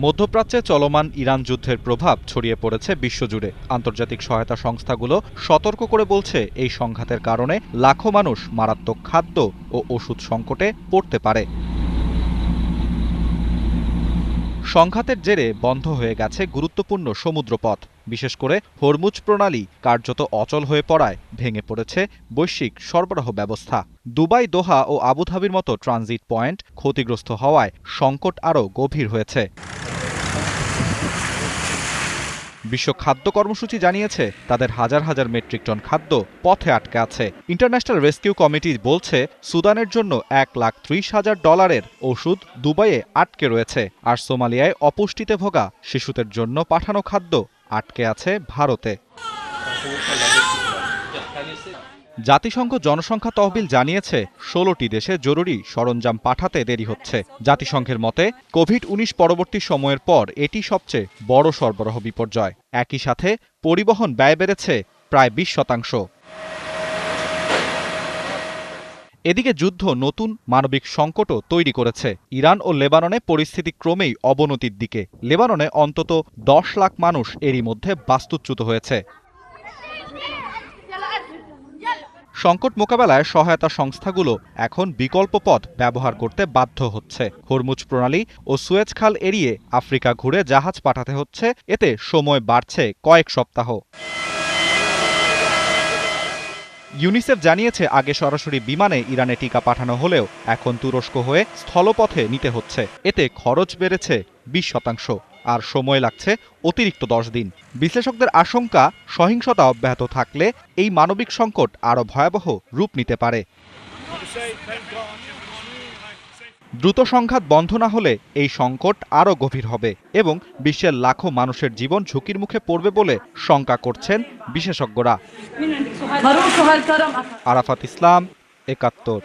মধ্যপ্রাচ্যে চলমান ইরান যুদ্ধের প্রভাব ছড়িয়ে পড়েছে বিশ্বজুড়ে। আন্তর্জাতিক সহায়তা সংস্থাগুলো সতর্ক করে বলছে, এই সংঘাতের কারণে লাখো মানুষ মারাত্মক খাদ্য ও ওষুধ সংকটে পড়তে পারে। সংঘাতের জেরে বন্ধ হয়ে গেছে গুরুত্বপূর্ণ সমুদ্রপথ। বিশেষ করে হরমুজ প্রণালী কার্যত অচল হয়ে পড়ায় ভেঙে পড়েছে বৈশ্বিক সরবরাহ ব্যবস্থা। দুবাই, দোহা ও আবুধাবির মতো ট্রানজিট পয়েন্ট ক্ষতিগ্রস্ত হওয়ায় সংকট আরও গভীর হয়েছে। বিশ্ব খাদ্য কর্মসূচি জানিয়েছে, তাদের হাজার হাজার মেট্রিক টন খাদ্য পথে আটকে আছে। ইন্টারন্যাশনাল রেস্কিউ কমিটি বলছে, সুদানের জন্য $1,30,000 ওষুধ দুবাইয়ে আটকে রয়েছে। আর সোমালিয়ায় অপুষ্টিতে ভোগা শিশুদের জন্য পাঠানো খাদ্য আটকে আছে ভারতে। জাতিসংঘ জনসংখ্যা তহবিল জানিয়েছে, 16টি দেশে জরুরি সরঞ্জাম পাঠাতে দেরি হচ্ছে। জাতিসংঘের মতে, কোভিড-19 পরবর্তী সময়ের পর এটি সবচেয়ে বড় সরবরাহ বিপর্যয়। একই সাথে পরিবহন ব্যয় বেড়েছে প্রায় 20%। এদিকে যুদ্ধ নতুন মানবিক সংকটও তৈরি করেছে। ইরান ও লেবাননে পরিস্থিতি ক্রমেই অবনতির দিকে। লেবাননে অন্তত 10 লাখ মানুষ এরই মধ্যে বাস্তুচ্যুত হয়েছে। সংকট মোকাবেলায় সহায়তা সংস্থাগুলো এখন বিকল্প পথ ব্যবহার করতে বাধ্য হচ্ছে। হরমুজ প্রণালী ও সুয়েজ খাল এড়িয়ে আফ্রিকা ঘুরে জাহাজ পাঠাতে হচ্ছে। এতে সময় বাড়ছে কয়েক সপ্তাহ। ইউনিসেফ জানিয়েছে, আগে সরাসরি বিমানে ইরানে টিকা পাঠানো হলেও এখন তুরস্ক হয়ে স্থলপথে নিতে হচ্ছে। এতে খরচ বেড়েছে 20%, আর সময় লাগছে অতিরিক্ত 10 দিন। বিশ্লেষকদের আশঙ্কা, সহিংসতা অব্যাহত থাকলে এই মানবিক সংকট আরও ভয়াবহ রূপ নিতে পারে। দ্রুত সংঘাত বন্ধ না হলে এই সংকট আরও গভীর হবে এবং বিশ্বের লাখো মানুষের জীবন ঝুঁকির মুখে পড়বে বলে শঙ্কা করছেন বিশেষজ্ঞরা। আরাফাত ইসলাম, ৭১।